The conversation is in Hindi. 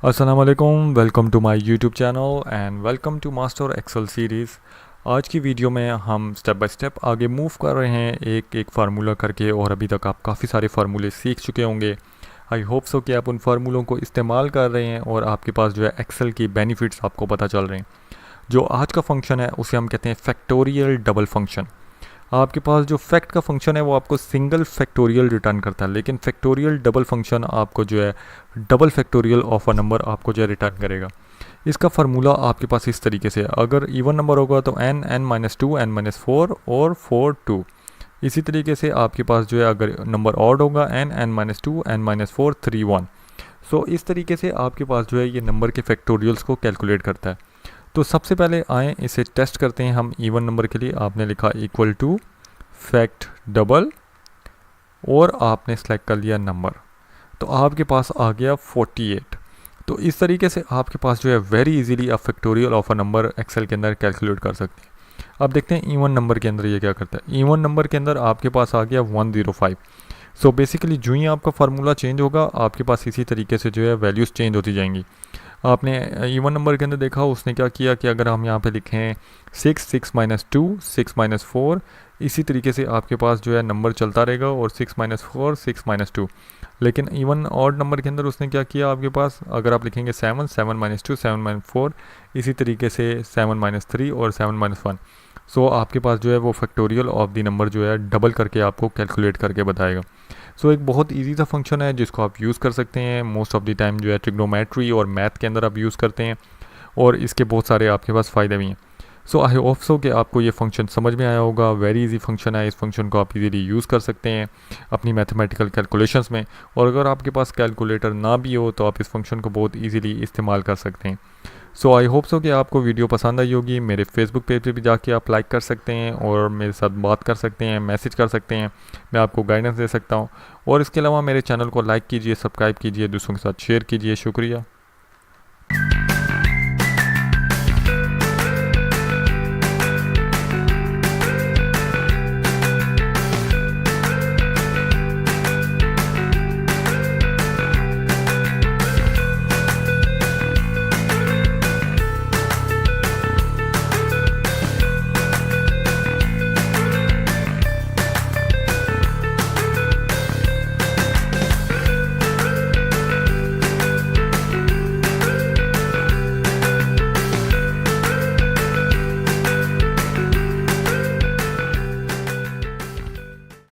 अस्सलाम वालेकुम, welcome to my YouTube channel and welcome to master Excel series. आज की वीडियो में हम स्टेप बाय स्टेप आगे मूव कर रहे हैं एक एक फार्मूला करके, और अभी तक आप काफ़ी सारे फार्मूले सीख चुके होंगे। आई होप सो कि आप उन फार्मूलों को इस्तेमाल कर रहे हैं और आपके पास जो है एक्सेल की बेनिफिट्स आपको पता चल रहे हैं। जो आज का फंक्शन है उसे हम कहते हैं फैक्टोरियल डबल फंक्शन। आपके पास जो फैक्ट का फंक्शन है वो आपको सिंगल फैक्टोरियल रिटर्न करता है, लेकिन फैक्टोरियल डबल फंक्शन आपको जो है double factorial of a number आपको जो है रिटर्न करेगा। इसका फार्मूला आपके पास इस तरीके से है। अगर इवन नंबर होगा तो n-2 n-4 और 4 2। इसी तरीके से आपके पास जो है अगर नंबर ऑड होगा n-2 n-4 3 1। सो इस तरीके से आपके पास जो है ये नंबर के फैक्टोरियल्स को कैलकुलेट करता है। तो सबसे पहले आए इसे टेस्ट करते हैं हम। इवन नंबर के लिए आपने लिखा इक्वल टू फैक्ट डबल और आपने सेलेक्ट कर लिया नंबर, तो आपके पास आ गया 48। तो इस तरीके से आपके पास जो है वेरी इजीली आप factorial of a number Excel के अंदर कैलकुलेट कर सकते हैं। अब देखते हैं इवन नंबर के अंदर ये क्या करता है। इवन नंबर के अंदर आपके पास आ गया 105। सो बेसिकली जो ही आपका फार्मूला चेंज होगा आपके पास इसी तरीके से जो है वैल्यूज़ चेंज होती जाएंगी। आपने इवन नंबर के अंदर देखा उसने क्या किया कि अगर हम यहाँ पे लिखें 6 6 - 4, इसी तरीके से आपके पास जो है नंबर चलता रहेगा और 6 - 4 6 - 2। लेकिन इवन ऑड नंबर के अंदर उसने क्या किया, आपके पास अगर आप लिखेंगे 7 - 2 7 - 4, इसी तरीके से 7 - 3 और 7 - 1। सो आपके पास जो है वो फैक्टोरियल ऑफ द नंबर जो है डबल करके आपको कैलकुलेट करके बताएगा। सो एक बहुत इजी सा फंक्शन है जिसको आप यूज़ कर सकते हैं। मोस्ट ऑफ द टाइम जो है ट्रिग्नोमेट्री और मैथ के अंदर आप यूज़ करते हैं, और इसके बहुत सारे आपके पास फ़ायदे भी हैं। सो आई होप सो कि आपको ये फंक्शन समझ में आया होगा। वेरी इजी फंक्शन है, इस फंक्शन को आप इजीली यूज़ कर सकते हैं अपनी मैथमेटिकल कैलकुलेशंस में। और अगर आपके पास कैलकुलेटर ना भी हो तो आप इस फंक्शन को बहुत इजीली इस्तेमाल कर सकते हैं। सो आई होप सो कि आपको वीडियो पसंद आई होगी। मेरे फेसबुक पेज पे भी जाके आप लाइक कर सकते हैं और मेरे साथ बात कर सकते हैं, मैसेज कर सकते हैं, मैं आपको गाइडेंस दे सकता हूँ। और इसके अलावा मेरे चैनल को लाइक कीजिए, सब्सक्राइब कीजिए, दूसरों के साथ शेयर कीजिए। शुक्रिया।